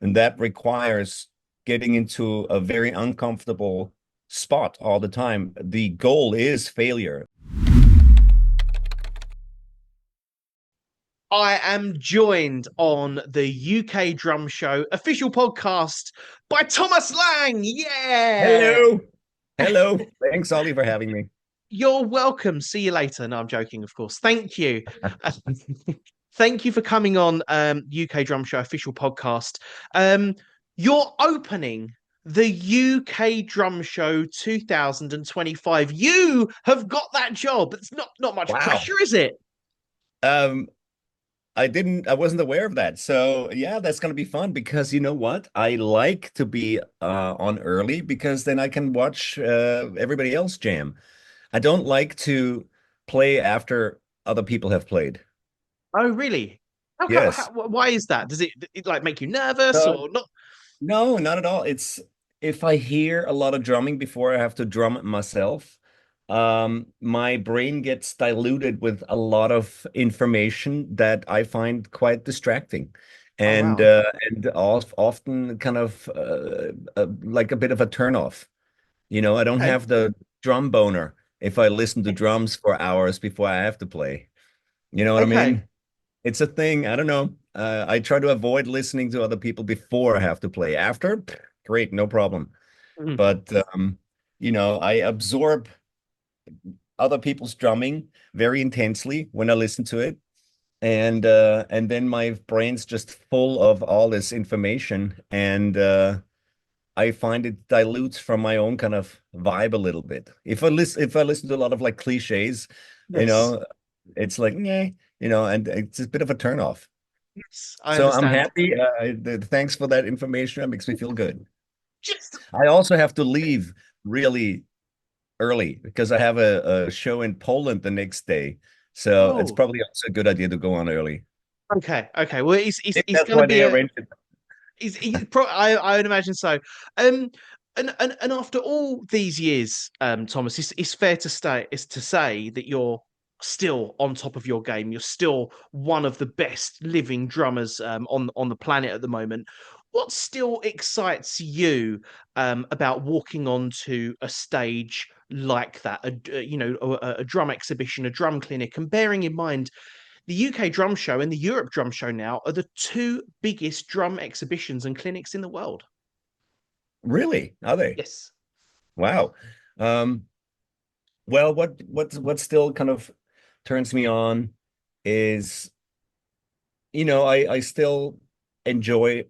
And that requires getting into a very uncomfortable spot all the time. The goal is failure. I am joined on the UK Drum Show official podcast by Thomas Lang. Yeah. Hello. Hello. Thanks, Ollie, for having me. You're welcome. See you later. No, I'm joking, of course. Thank you. Uh, Thank you for coming on UK Drum Show official podcast. Um, you're opening the UK Drum Show 2025. You have got that job. It's not much Wow. pressure, is it? Um, I wasn't aware of that. So yeah, that's gonna be fun because you know what? I like to be on early because then I can watch everybody else jam. I don't like to play after other people have played. Oh, really? Yes. Why is that? Does it like make you nervous Uh, or not? no, not at all. It's if I hear a lot of drumming before I have to drum it myself, my brain gets diluted with a lot of information that I find quite distracting. Oh, And wow. Okay. often kind of like a bit of a turnoff. I don't Okay. have the drum boner if I listen to Yes. drums for hours before I have to play. You know what I Okay. mean? It's a thing. I don't know. I try to avoid listening to other people before I have to play. After, great, no problem. Mhm. But I absorb other people's drumming very intensely when I listen to it. And then my brain's just full of all this information. And I find it dilutes from my own kind of vibe a little bit. If I listen to a lot of like cliches, you Yes. know, it's like, yeah, and it's a bit of a turn off. Yes. I So I'm understand. happy. Thanks for that information. It makes me feel good. Just I also have to leave really early because I have a show in Poland the next day. So it's oh. probably also a good idea to go on early. Okay. Okay. Well, it's Maybe it's that's gonna why be they a. arranged it. I would imagine so. Um. And after all these years, Thomas, it's fair to say that you're still on top of your game. You're still one of the best living drummers on the planet at the moment. What still excites you about walking onto a stage like that? A drum exhibition, a drum clinic, and bearing in mind the UK Drum Show and the Europe Drum Show now are the two biggest drum exhibitions and clinics in the world. Really? Are they? Yes. Wow. Um, well, what still kind of turns me on is, I still enjoy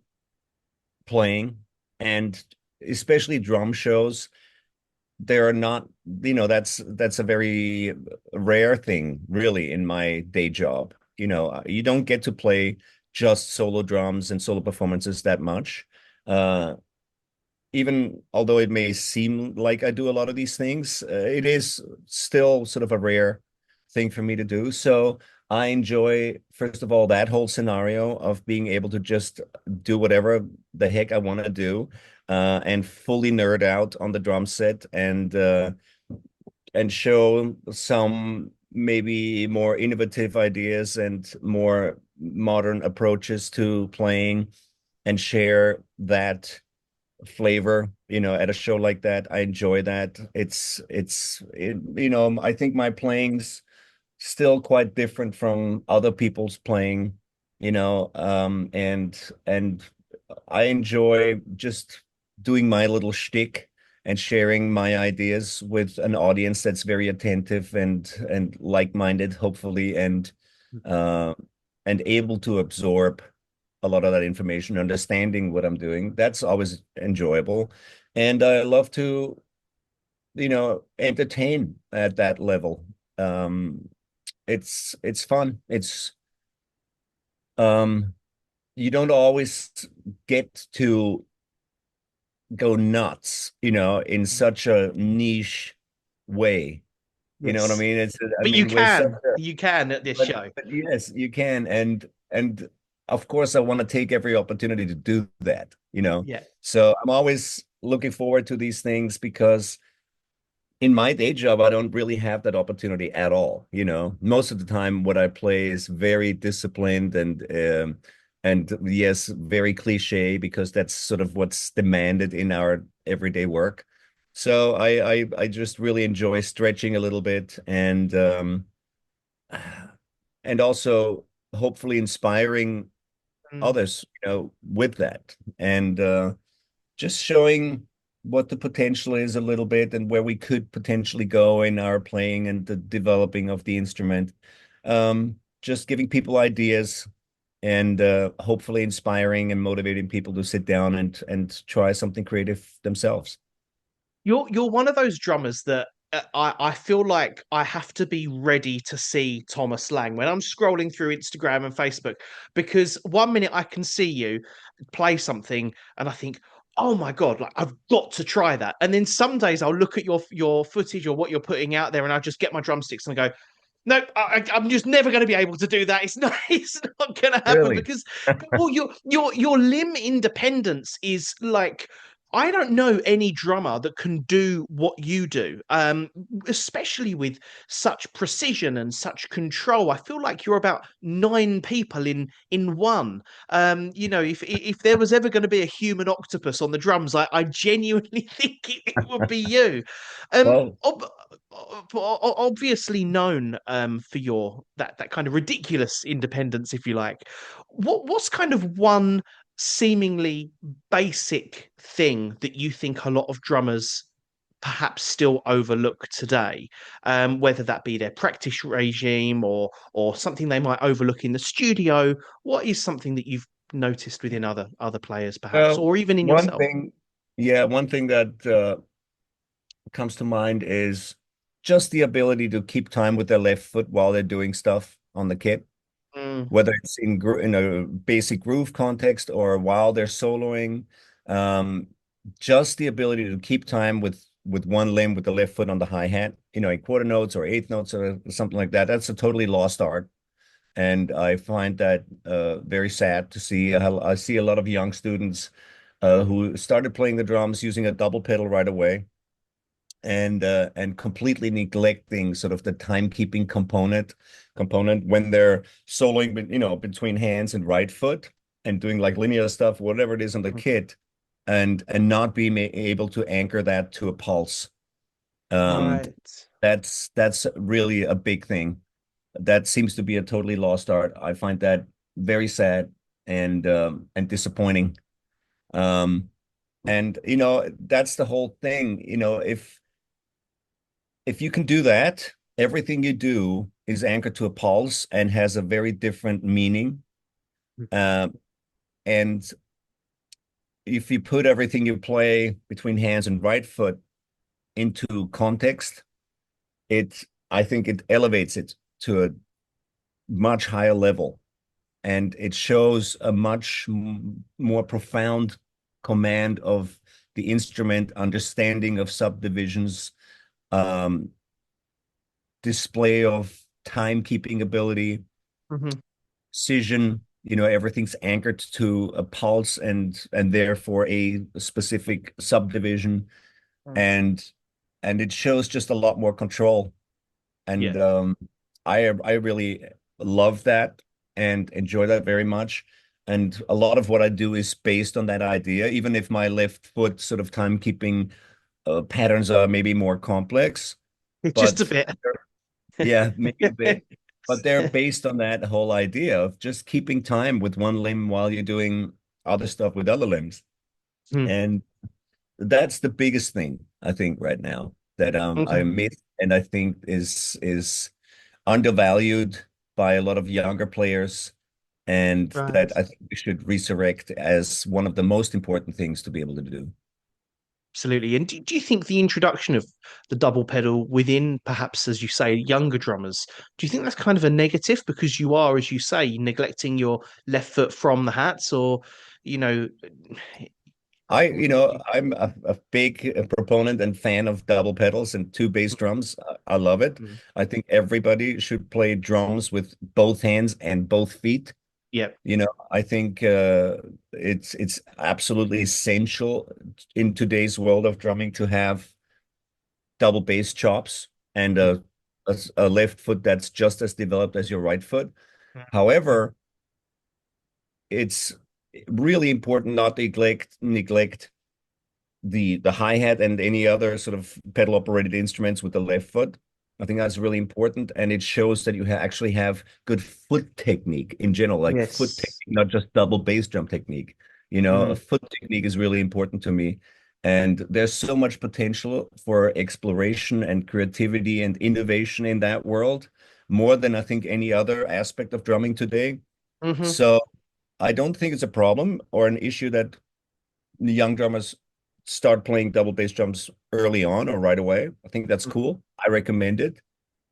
playing, and especially drum shows. There are not, that's a very rare thing, really, in my day job. You don't get to play just solo drums and solo performances that much. Uh, Even although it may seem like I do a lot of these things, it is still sort of a rare thing for me to do. So I enjoy, first of all, that whole scenario of being able to just do whatever the heck I want to do, and fully nerd out on the drum set and show some maybe more innovative ideas and more modern approaches to playing and share that flavor, at a show like that. I enjoy that. I think my playing's still quite different from other people's playing, and I enjoy just doing my little shtick and sharing my ideas with an audience that's very attentive and like-minded, hopefully, uh, and able to absorb a lot of that information, understanding what I'm doing. That's always enjoyable. And I love to, entertain at that level. Um, it's fun. Um, you don't always get to go nuts, in such a niche way. You know what I Yes. mean? I But you mean, we're such can. a, You can at this show. but yes, you can. And of course I want to take every opportunity to do that. Yeah. So I'm always looking forward to these things because in my day job, I don't really have that opportunity at all. Most of the time what I play is very disciplined And yes, very cliche because that's sort of what's demanded in our everyday work. So I just really enjoy stretching a little bit and also hopefully inspiring Mm. others, with that. And just showing what the potential is a little bit and where we could potentially go in our playing and the developing of the instrument. Just giving people ideas and hopefully inspiring and motivating people to sit down and try something creative themselves. You're one of those drummers that I feel like I have to be ready to see Thomas Lang when I'm scrolling through Instagram and Facebook, because one minute I can see you play something and I think, oh my God, like I've got to try that. And then some days I'll look at your footage or what you're putting out there and I'll just get my drumsticks and I go, nope, I'm just never going to be able to do that. It's not, it's not going to happen Really? because, well, your limb independence is like, I don't know any drummer that can do what you do, especially with such precision and such control. I feel like you're about nine people in one. If there was ever going to be a human octopus on the drums, I genuinely think it would be you. Um, Well, ob- Obviously known for your that kind of ridiculous independence, if you like. What's kind of one seemingly basic thing that you think a lot of drummers perhaps still overlook today, whether that be their practice regime or something they might overlook in the studio? What is something that you've noticed within other players, perhaps, or even in one yourself? thing, yeah, one thing that comes to mind is just the ability to keep time with their left foot while they're doing stuff on the kit, Mm, whether it's in a basic groove context or while they're soloing. Um, just the ability to keep time with one limb with the left foot on the hi-hat, in quarter notes or eighth notes or something like that. That's a totally lost art. And I find that very sad to see. I see a lot of young students who started playing the drums using a double pedal right away and completely neglecting sort of the timekeeping component when they're soloing, between hands and right foot and doing like linear stuff, whatever it is on the mhm. kit, and not being able to anchor that to a pulse. Um, Right. that's really a big thing. That seems to be a totally lost art. I find that very sad and disappointing. Um, and that's the whole thing. If you can do that, everything you do is anchored to a pulse and has a very different meaning. Um, and if you put everything you play between hands and right foot into context, it I think it elevates it to a much higher level, and it shows a much more profound command of the instrument, understanding of subdivisions, um, display of timekeeping ability, Mhm. precision. Everything's anchored to a pulse and therefore a specific subdivision, Mm. and it shows just a lot more control. Yeah. And I really love that and enjoy that very much. And a lot of what I do is based on that idea, even if my left foot sort of timekeeping patterns are maybe more complex, Just a but bit. yeah, maybe a bit. But they're based on that whole idea of just keeping time with one limb while you're doing other stuff with other limbs. Hmm. And that's the biggest thing I think right now that I Okay. miss and I think is undervalued by a lot of younger players, and Right. that I think we should resurrect as one of the most important things to be able to do. Absolutely. And do you think the introduction of the double pedal within, perhaps, as you say, younger drummers, do you think that's kind of a negative because you are, as you say, neglecting your left foot from the hats, or, you know, I'm a big proponent and fan of double pedals and two bass drums. I love it. Mhm. I think everybody should play drums with both hands and both feet. Yeah. I think it's absolutely essential in today's world of drumming to have double bass chops and Mhm. a left foot that's just as developed as your right foot. Mhm. However, it's really important not to neglect the hi-hat and any other sort of pedal operated instruments with the left foot. I think that's really important, and it shows that you actually have good foot technique in general, like foot Yes. technique, not just double bass drum technique. A Mm, foot technique is really important to me. And there's so much potential for exploration and creativity and innovation in that world, more than I think any other aspect of drumming today. hmm So I don't think it's a problem or an issue that the young drummers start playing double bass drums early on or right away. I think that's cool. I recommend it.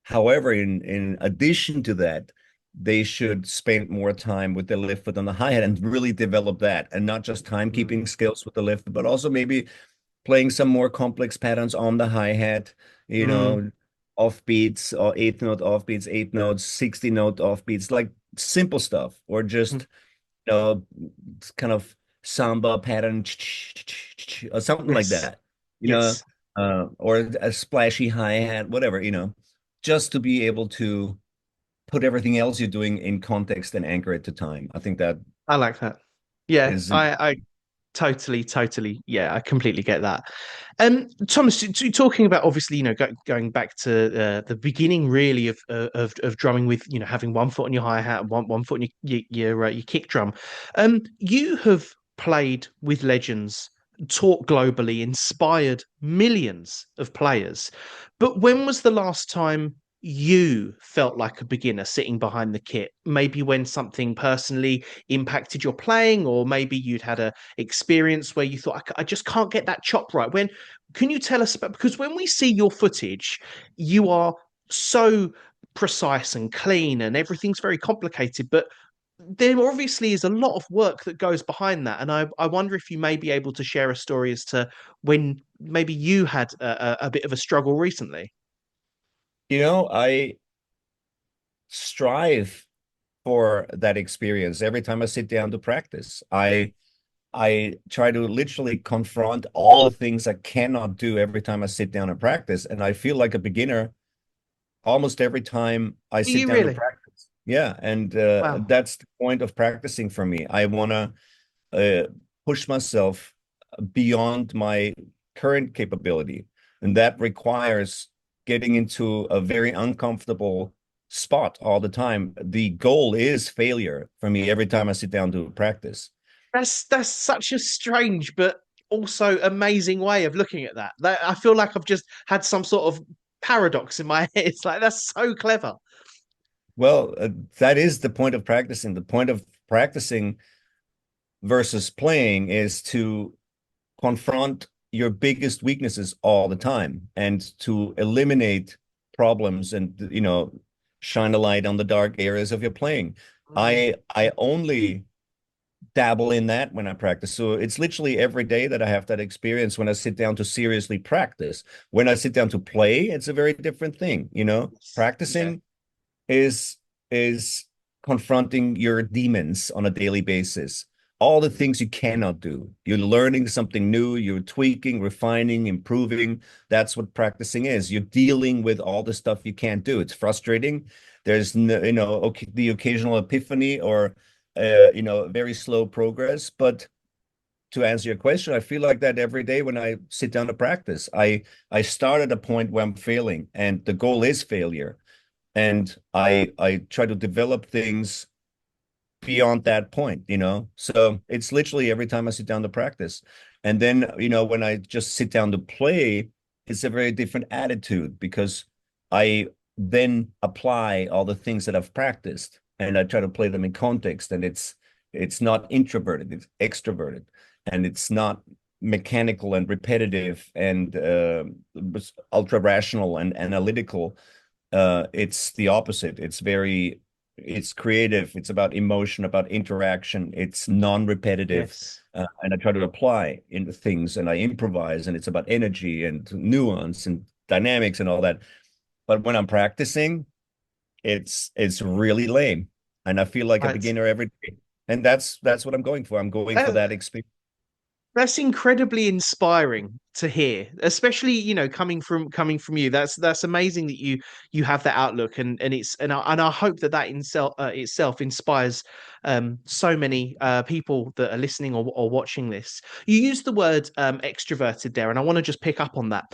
However, in addition to that, they should spend more time with the left foot on the hi-hat and really develop that, and not just mm, timekeeping skills with the left, but also maybe playing some more complex patterns on the hi-hat, you mm, know, offbeats or eighth note offbeats, eighth notes, 60 note offbeats, like simple stuff, or mm. just kind of samba pattern or something like Yes. that, you know, Yes. or a splashy hi-hat, whatever, just to be able to put everything else you're doing in context and anchor it to time. I think that I like that. Yeah, is I totally, yeah, I completely get that. Thomas, talking about obviously, going back to the beginning, really of drumming with, having one foot on your hi hat and one foot on your kick drum. You have played with legends, taught globally, inspired millions of players. But when was the last time you felt like a beginner sitting behind the kit? Maybe when something personally impacted your playing, or maybe you'd had a experience where you thought, I just can't get that chop right. When can you tell us about, because when we see your footage, you are so precise and clean and everything's very complicated, but there obviously is a lot of work that goes behind that. And I wonder if you may be able to share a story as to when maybe you had a bit of a struggle recently. I strive for that experience every time I sit down to practice. I try to literally confront all the things I cannot do every time I sit down and practice, and I feel like a beginner almost every time I Are sit you down to really? practice. Yeah, and Wow. that's the point of practicing for me. I want to push myself beyond my current capability, and that requires getting into a very uncomfortable spot all the time. The goal is failure for me every time I sit down to practice. That's such a strange but also amazing way of looking at that. That I feel like I've just had some sort of paradox in my head. It's like that's so clever. Well, that is the point of practicing. The point of practicing versus playing is to confront your biggest weaknesses all the time and to eliminate problems and shine a light on the dark areas of your playing. Mm. I only dabble in that when I practice. So it's literally every day that I have that experience when I sit down to seriously practice. When I sit down to play, it's a very different thing. Yes. Yeah. Practicing is is confronting your demons on a daily basis. All the things you cannot do. You're learning something new, you're tweaking, refining, improving. That's what practicing is. You're dealing with all the stuff you can't do. It's frustrating. There's no, the occasional epiphany or very slow progress, but to answer your question, I feel like that every day when I sit down to practice. I start at a point where I'm failing, and the goal is failure, and I try to develop things beyond that point. So it's literally every time I sit down to practice. And then, when I just sit down to play, it's a very different attitude because I then apply all the things that I've practiced and I try to play them in context, and it's not introverted, it's extroverted, and it's not mechanical and repetitive and ultra rational and analytical. It's the opposite. It's creative. It's about emotion, about interaction. It's non-repetitive. Yes. And I try to apply into things and I improvise, and it's about energy and nuance and dynamics and all that. But when I'm practicing, it's really lame. And I feel like a Right. beginner every day. And that's what I'm going for. I'm going for Uh, that experience. That's incredibly inspiring to hear, especially coming from you. That's amazing that you have that outlook, and I hope that itself inspires so many people that are listening or watching this. You used the word extroverted there, and I want to just pick up on that.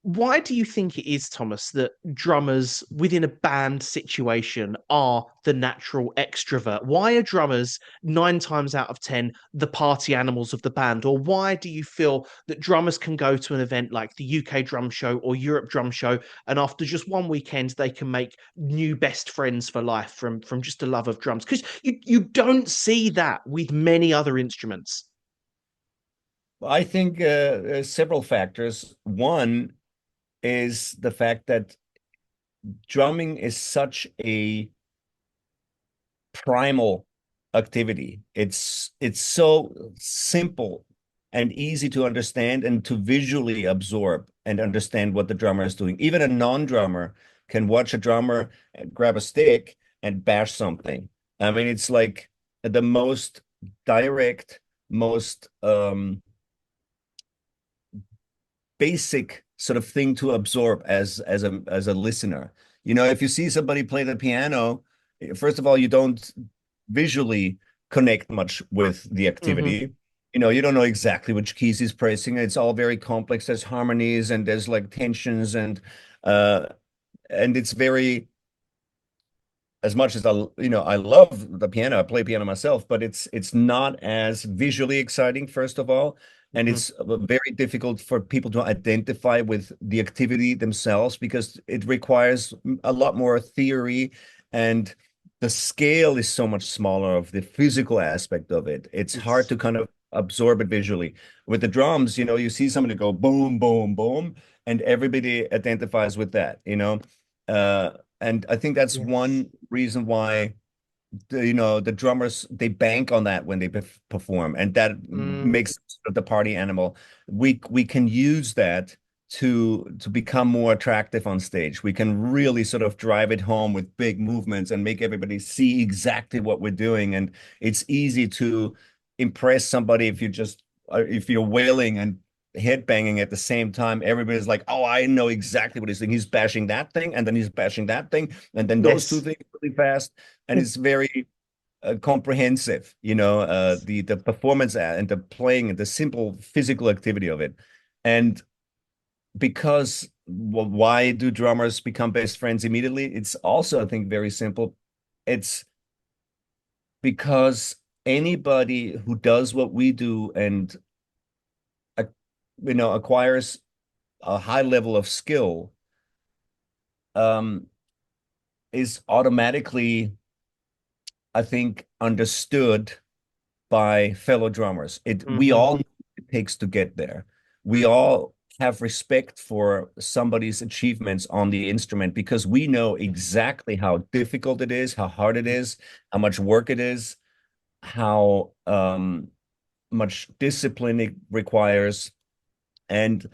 Why do you think it is, Thomas, that drummers within a band situation are the natural extrovert? Why are drummers 9 times out of 10 the party animals of the band? Or why do you feel that drummers can go to an event like the UK Drum Show or Europe Drum Show, and after just one weekend, they can make new best friends for life from just a love of drums? Because you don't see that with many other instruments. I think several factors. One is the fact that drumming is such a primal activity. It's so simple and easy to understand and to visually absorb and understand what the drummer is doing. Even a non-drummer can watch a drummer and grab a stick and bash something. I mean, it's like the most direct, most basic sort of thing to absorb as a listener. You know, if you see somebody play the piano, first of all, you don't visually connect much with the Hmm. activity. You know, you don't know exactly which keys he's pressing. It's all very complex. There's harmonies and there's like tensions uh and it's very, as much as I love the piano, I play piano myself, but it's not as visually exciting, first of all, and Hmm. it's very difficult for people to identify with the activity themselves because it requires a lot more theory, and the scale is so much smaller of the physical aspect of it. It's hard Yes. to kind of absorb it visually. With the drums, you see somebody go boom, boom, boom, and everybody identifies with that, Uh, and I think that's Yes. one reason why the drummers they bank on that when they perform, and that Mm, makes the party animal. We can use that to become more attractive on stage. We can really sort of drive it home with big movements and make everybody see exactly what we're doing. And it's easy to impress somebody if you're wailing and headbanging at the same time. Everybody's like, oh, I know exactly what he's doing. He's bashing that thing, and then he's bashing that thing, and then those two yes. things really fast, and it's very comprehensive. The performance and the playing and the simple physical activity of it. And because why do drummers become best friends immediately? It's also, I think, very simple. It's because anybody who does what we do and uh, acquires a high level of skill um, is automatically, I think, understood by fellow drummers. We Hmm. all know what it takes to get there. We all have respect for somebody's achievements on the instrument because we know exactly how difficult it is, how hard it is, how much work it is, how much discipline it requires. And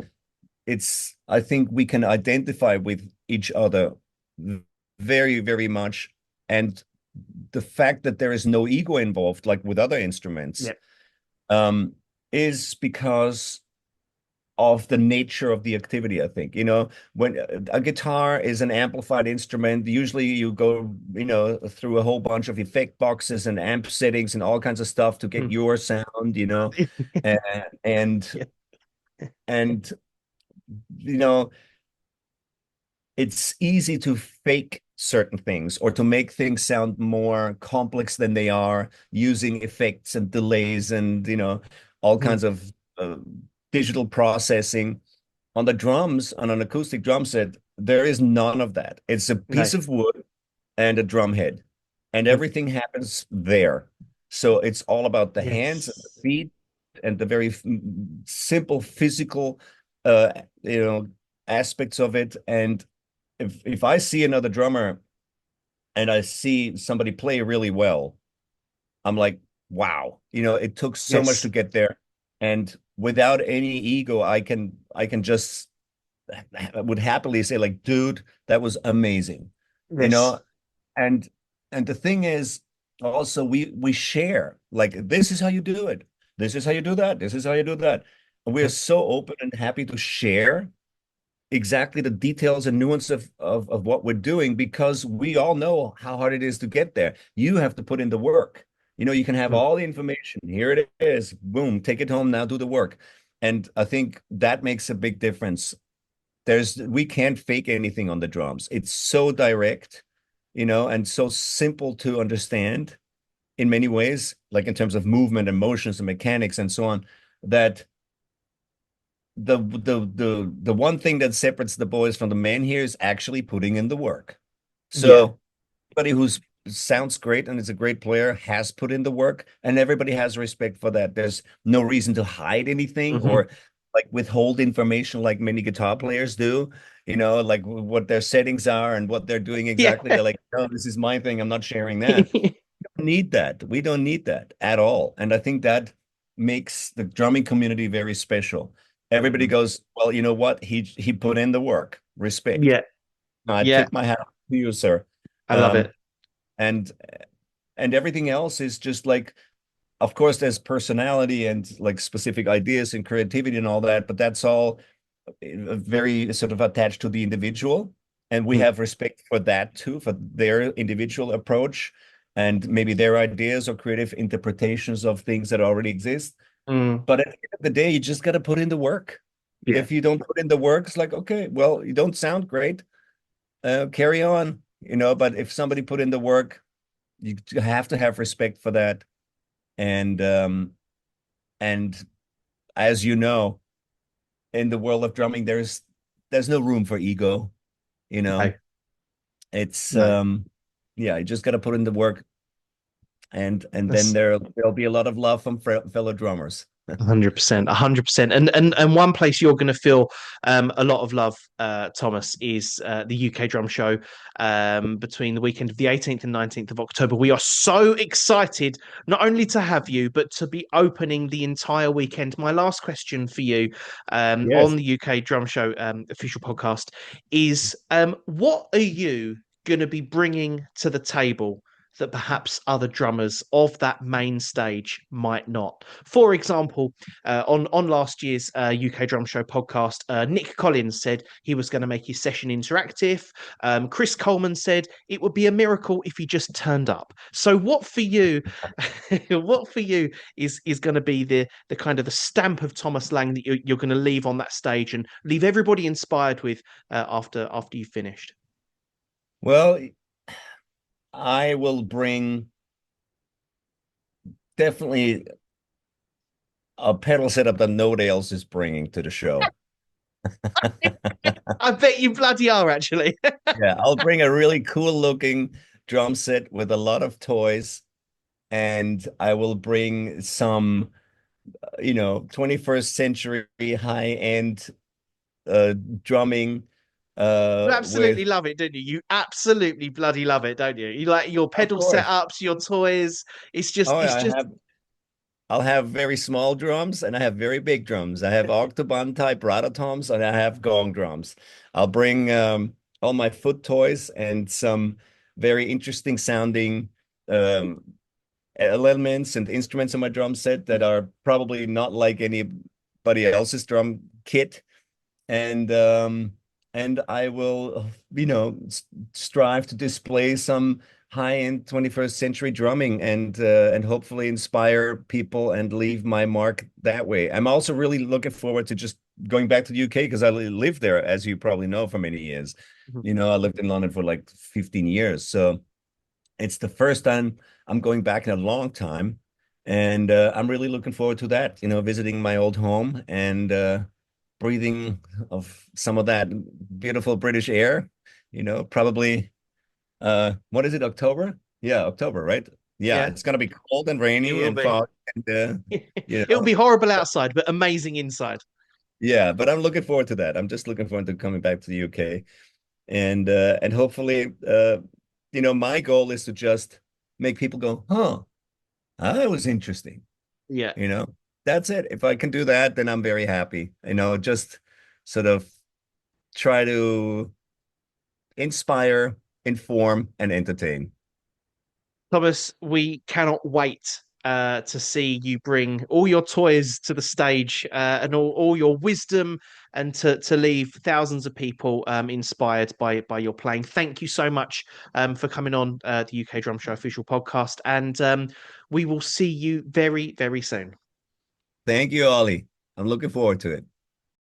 I think we can identify with each other very, very much. And the fact that there is no ego involved, like with other instruments, Yeah. um, is because of the nature of the activity, I think. When a guitar is an amplified instrument, usually you go, through a whole bunch of effect boxes and amp settings and all kinds of stuff to get Mm. your sound, and and Yeah. and you know, it's easy to fake certain things or to make things sound more complex than they are using effects and delays and all Mm. kinds of uh, digital processing. On the drums, on an acoustic drum set, there is none of that. It's a No. piece of wood and a drum head, and Mm. everything happens there. So it's all about the hands and the Yes. feet and the very simple physical uh you know aspects of it. And if I see another drummer and I see somebody play really well, I'm like, wow, it took so much to Yes. get there. And without any ego, I can just would happily say, like, dude, that was amazing. You Yes. know, and and the thing is also we share, like, this is how you do it. This is how you do that. This is how you do that. And we are so open and happy to share exactly the details and nuance of what we're doing because we all know how hard it is to get there. You have to put in the work. You can have Mm. all the information. Here it is. Boom, take it home now, do the work. And I think that makes a big difference. We can't fake anything on the drums. It's so direct, and so simple to understand in many ways, like in terms of movement and motions and mechanics and so on, that the one thing that separates the boys from the men here is actually putting in the work. Yeah. So everybody who's sounds great and is a great player has put in the work, and everybody has respect for that. There's no reason to hide anything Hmm. or like withhold information like many guitar players do, like what their settings are and what they're doing Yeah. exactly. They're like, no, this is my thing. I'm not sharing that. Need that. We don't need that at all. And I think that makes the drumming community very special. Everybody goes, well, you know what? He put in the work. Respect. Yeah. I Yeah. tip my hat to you, sir. I love Um, it. and and everything else is just like, of course, there's personality and like specific ideas and creativity and all that, but that's all very sort of attached to the individual. And we Mm. have respect for that too, for their individual approach and maybe their ideas or creative interpretations of things that already exist. Mm. But at the end of the day, you just got to put in the work. Yeah. If you don't put in the work, it's like, okay, well, you don't sound great. Carry on, but if somebody put in the work, you have to have respect for that. And as you know, in the world of drumming, there's no room for ego, you No. know. It's No. yeah, you just got to put in the work, and then That's there'll be a lot of love from fellow drummers. 100%, 100%. And one place you're going to feel a lot of love, Thomas, is the UK Drum Show between the weekend of the 18th and 19th of October. We are so excited not only to have you, but to be opening the entire weekend. My last question for you on Yes. the UK Drum Show official podcast is what are you going to be bringing to the table that perhaps other drummers of that main stage might not? For example, on last year's UK Drum Show podcast, Nick Collins said he was going to make his session interactive. Chris Coleman said it would be a miracle if he just turned up. So, what for you? What for you is going to be the kind of the stamp of Thomas Lang that you're going to leave on that stage and leave everybody inspired with after you've finished? Well, I will bring definitely a pedal setup that nobody else is bringing to the show. I bet you bloody are actually. Yeah, I'll bring a really cool looking drum set with a lot of toys, and I will bring some, 21st century high-end drumming You with, absolutely love it, don't you? You absolutely bloody love it, don't you? You like your of pedal course. setups, your toys. Oh, It's yeah, just I'll have very small drums and I have very big drums. I have octoban type rototoms and I have gong drums. I'll bring all my foot toys and some very interesting sounding um, elements and instruments in my drum set that are probably not like anybody else's drum kit. And I will, strive to display some high-end 21st century drumming and hopefully inspire people and leave my mark that way. I'm also really looking forward to just going back to the UK because I lived there, as you probably know, for many years. I lived in London for like 15 years. So it's the first time I'm going back in a long time. And I'm really looking forward to that, visiting my old home and breathing of some of that beautiful British air, probably what is it, October? Yeah, October, right? Yeah, yeah, it's gonna be cold and it rainy will and be. fog and you It'll know, be horrible outside, but amazing inside. yeah, but I'm looking forward to that. I'm just looking forward to coming back to the UK and hopefully my goal is to just make people go, huh, that was interesting. Yeah. You know, that's it. If I can do that, then I'm very happy. Just sort of try to inspire, inform, and entertain. Thomas, we cannot wait to see you bring all your toys to the stage and all your wisdom, and to leave thousands of people inspired by your playing. Thank you so much for coming on the UK Drum Show official podcast, and we will see you very, very soon. Thank you, Ollie. I'm looking forward to it.